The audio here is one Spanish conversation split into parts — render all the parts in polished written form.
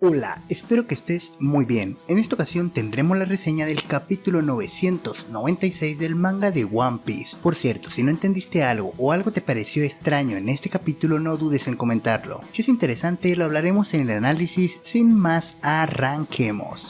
Hola, espero que estés muy bien. En esta ocasión tendremos la reseña del capítulo 996 del manga de One Piece. Por cierto, si no entendiste algo o algo te pareció extraño en este capítulo, no dudes en comentarlo. Si es interesante, lo hablaremos en el análisis. Sin más, arranquemos.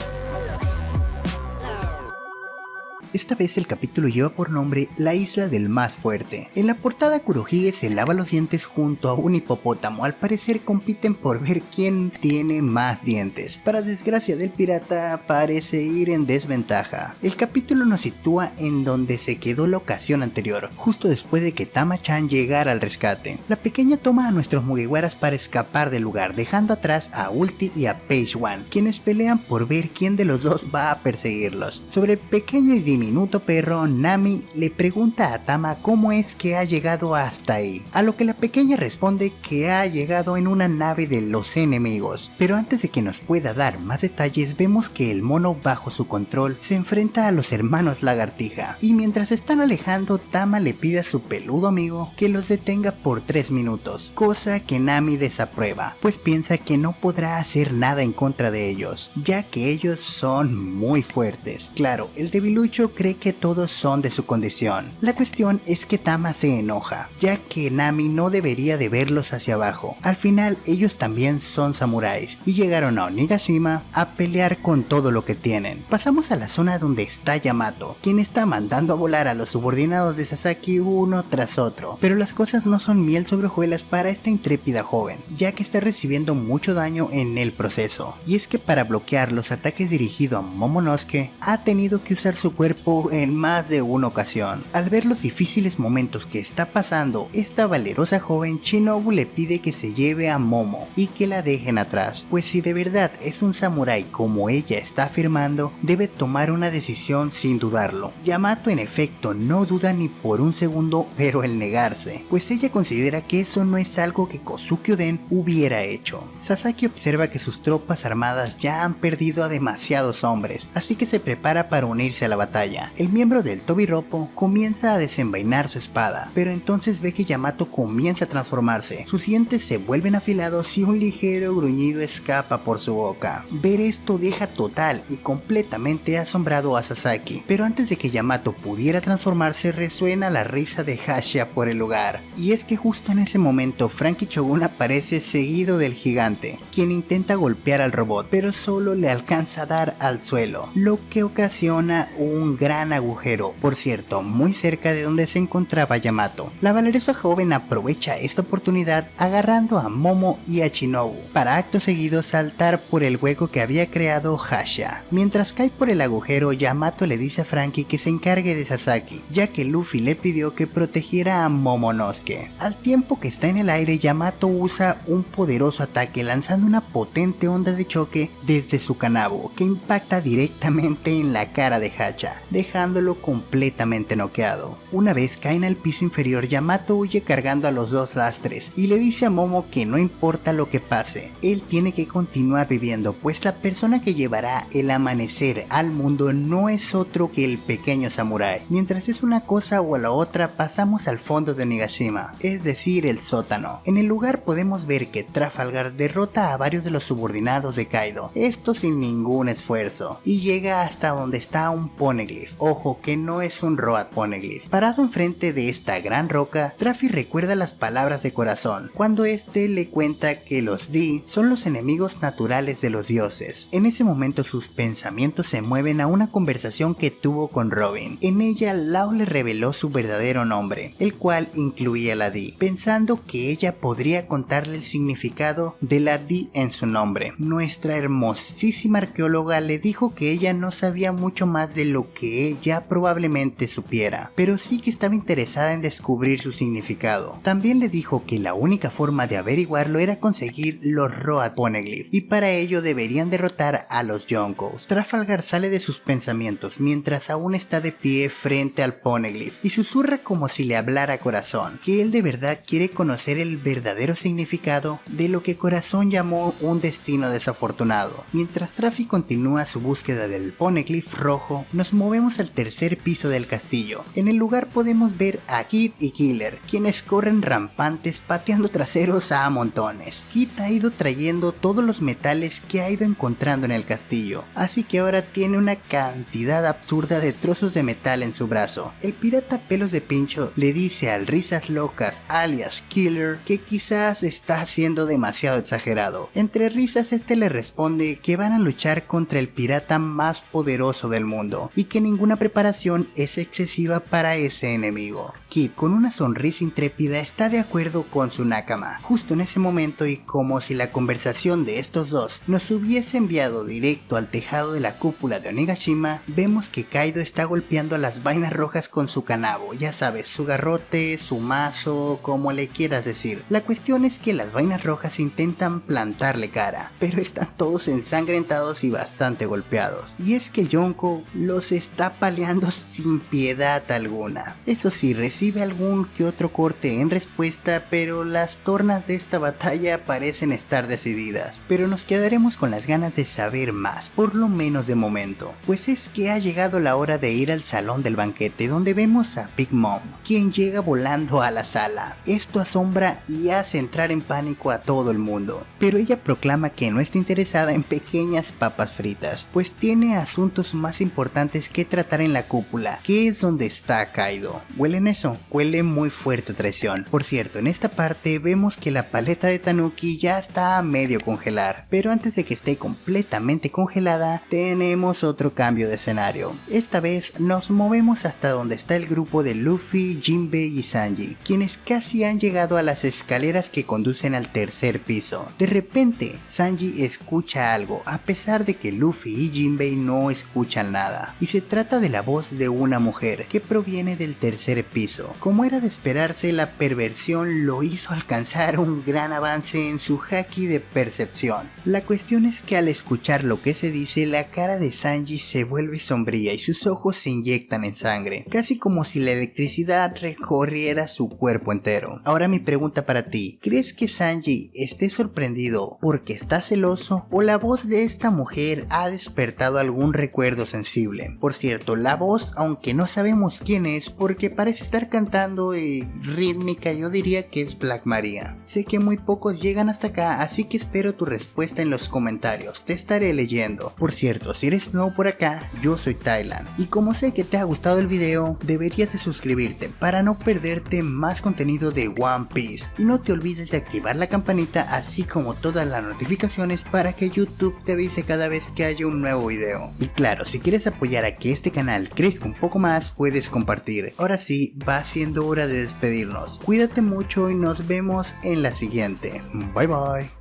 Esta vez el capítulo lleva por nombre La Isla del Más Fuerte. En la portada Kurohige se lava los dientes junto a un hipopótamo. Al parecer compiten por ver quién tiene más dientes. Para desgracia del pirata parece ir en desventaja. El capítulo nos sitúa en donde se quedó la ocasión anterior, justo después de que Tama-chan llegara al rescate. La pequeña toma a nuestros Mugiwaras para escapar del lugar, dejando atrás a Ulti y a Page One, quienes pelean por ver quién de los dos va a perseguirlos. Sobre el pequeño y diminuto perro, Nami le pregunta a Tama cómo es que ha llegado hasta ahí, a lo que la pequeña responde que ha llegado en una nave de los enemigos. Pero antes de que nos pueda dar más detalles, vemos que el mono bajo su control se enfrenta a los hermanos Lagartija, y mientras están alejando, Tama le pide a su peludo amigo que los detenga por 3 minutos, cosa que Nami desaprueba, pues piensa que no podrá hacer nada en contra de ellos, ya que ellos son muy fuertes. Claro, el debilucho cree que todos son de su condición. La cuestión es que Tama se enoja, ya que Nami no debería de verlos hacia abajo. Al final ellos también son samuráis y llegaron a Onigashima a pelear con todo lo que tienen. Pasamos a la zona donde está Yamato, quien está mandando a volar a los subordinados de Sasaki uno tras otro, pero las cosas no son miel sobre hojuelas para esta intrépida joven, ya que está recibiendo mucho daño en el proceso. Y es que para bloquear los ataques dirigidos a Momonosuke ha tenido que usar su cuerpo en más de una ocasión. Al ver los difíciles momentos que está pasando esta valerosa joven, Shinobu le pide que se lleve a Momo y que la dejen atrás, pues si de verdad es un samurái como ella está afirmando, debe tomar una decisión sin dudarlo. Yamato en efecto no duda ni por un segundo, pero el negarse, pues ella considera que eso no es algo que Kozuki Oden hubiera hecho. Sasaki observa que sus tropas armadas ya han perdido a demasiados hombres, así que se prepara para unirse a la batalla. El miembro del Tobiropo comienza a desenvainar su espada, pero entonces ve que Yamato comienza a transformarse. Sus dientes se vuelven afilados y un ligero gruñido escapa por su boca. Ver esto deja total y completamente asombrado a Sasaki, pero antes de que Yamato pudiera transformarse, resuena la risa de Hasha por el lugar. Y es que justo en ese momento Franky Shogun aparece seguido del gigante, quien intenta golpear al robot, pero solo le alcanza a dar al suelo, lo que ocasiona un gran agujero, por cierto, muy cerca de donde se encontraba Yamato. La valerosa joven aprovecha esta oportunidad agarrando a Momo y a Shinobu, para acto seguido saltar por el hueco que había creado Hasha. Mientras cae por el agujero, Yamato le dice a Franky que se encargue de Sasaki, ya que Luffy le pidió que protegiera a Momonosuke. Al tiempo que está en el aire, Yamato usa un poderoso ataque lanzando una potente onda de choque desde su kanabo, que impacta directamente en la cara de Hasha, dejándolo completamente noqueado. Una vez caen al piso inferior, Yamato huye cargando a los dos lastres y le dice a Momo que no importa lo que pase, él tiene que continuar viviendo, pues la persona que llevará el amanecer al mundo no es otro que el pequeño samurái. Mientras es una cosa o la otra, pasamos al fondo de Onigashima, es decir, el sótano. En el lugar podemos ver que Trafalgar derrota a varios de los subordinados de Kaido, esto sin ningún esfuerzo, y llega hasta donde está un poneglyph. Ojo que no es un Road Poneglyph. Parado enfrente de esta gran roca, Traffy recuerda las palabras de Corazón, cuando este le cuenta que los D son los enemigos naturales de los dioses. En ese momento sus pensamientos se mueven a una conversación que tuvo con Robin. En ella Lau le reveló su verdadero nombre, el cual incluía la D, pensando que ella podría contarle el significado de la D en su nombre. Nuestra hermosísima arqueóloga le dijo que ella no sabía mucho más de lo que ella probablemente supiera, pero sí que estaba interesada en descubrir su significado. También le dijo que la única forma de averiguarlo era conseguir los Road Poneglyph, y para ello deberían derrotar a los Yonkous. Trafalgar sale de sus pensamientos mientras aún está de pie frente al Poneglyph y susurra como si le hablara a Corazón, que él de verdad quiere conocer el verdadero significado de lo que Corazón llamó un destino desafortunado. Mientras Traffy continúa su búsqueda del Poneglyph rojo, nos movemos movemos al tercer piso del castillo. En el lugar podemos ver a Kid y Killer, quienes corren rampantes pateando traseros a montones. Kid ha ido trayendo todos los metales que ha ido encontrando en el castillo, así que ahora tiene una cantidad absurda de trozos de metal en su brazo. El pirata pelos de pincho le dice al Risas Locas alias Killer que quizás está siendo demasiado exagerado. Entre risas este le responde que van a luchar contra el pirata más poderoso del mundo y que ninguna preparación es excesiva para ese enemigo. Kid con una sonrisa intrépida está de acuerdo con su nakama. Justo en ese momento, y como si la conversación de estos dos nos hubiese enviado directo al tejado de la cúpula de Onigashima, vemos que Kaido está golpeando a las vainas rojas con su kanabo, ya sabes, su garrote, su mazo, como le quieras decir. La cuestión es que las vainas rojas intentan plantarle cara, pero están todos ensangrentados y bastante golpeados. Y es que Yonko los está paleando sin piedad alguna. Eso sí, recibe algún que otro corte en respuesta, pero las tornas de esta batalla parecen estar decididas. Pero nos quedaremos con las ganas de saber más, por lo menos de momento, pues es que ha llegado la hora de ir al salón del banquete, donde vemos a Big Mom, quien llega volando a la sala. Esto asombra y hace entrar en pánico a todo el mundo, pero ella proclama que no está interesada en pequeñas papas fritas, pues tiene asuntos más importantes que tratar en la cúpula, que es donde está Kaido. ¿Huelen eso? Huele muy fuerte a traición. Por cierto, en esta parte vemos que la paleta de Tanuki ya está a medio congelar, pero antes de que esté completamente congelada, tenemos otro cambio de escenario. Esta vez nos movemos hasta donde está el grupo de Luffy, Jinbei y Sanji, quienes casi han llegado a las escaleras que conducen al tercer piso. De repente, Sanji escucha algo, a pesar de que Luffy y Jinbei no escuchan nada, y se trata de la voz de una mujer que proviene del tercer piso. Como era de esperarse, la perversión lo hizo alcanzar un gran avance en su haki de percepción. La cuestión es que al escuchar lo que se dice, la cara de Sanji se vuelve sombría y sus ojos se inyectan en sangre, casi como si la electricidad recorriera su cuerpo entero. Ahora mi pregunta para ti, ¿crees que Sanji esté sorprendido porque está celoso o la voz de esta mujer ha despertado algún recuerdo sensible? Por cierto, la voz, aunque no sabemos quién es porque parece estar cantando rítmica, yo diría que es Black Maria. Sé que muy pocos llegan hasta acá, así que espero tu respuesta en los comentarios, te estaré leyendo. Por cierto, si eres nuevo por acá, yo soy Thailand, y como sé que te ha gustado el video, deberías de suscribirte para no perderte más contenido de One Piece, y no te olvides de activar la campanita así como todas las notificaciones para que YouTube te avise cada vez que haya un nuevo video. Y claro, si quieres apoyar a que este canal crezca un poco más, puedes compartir. Ahora sí, va siendo hora de despedirnos. Cuídate mucho y nos vemos en la siguiente. Bye bye.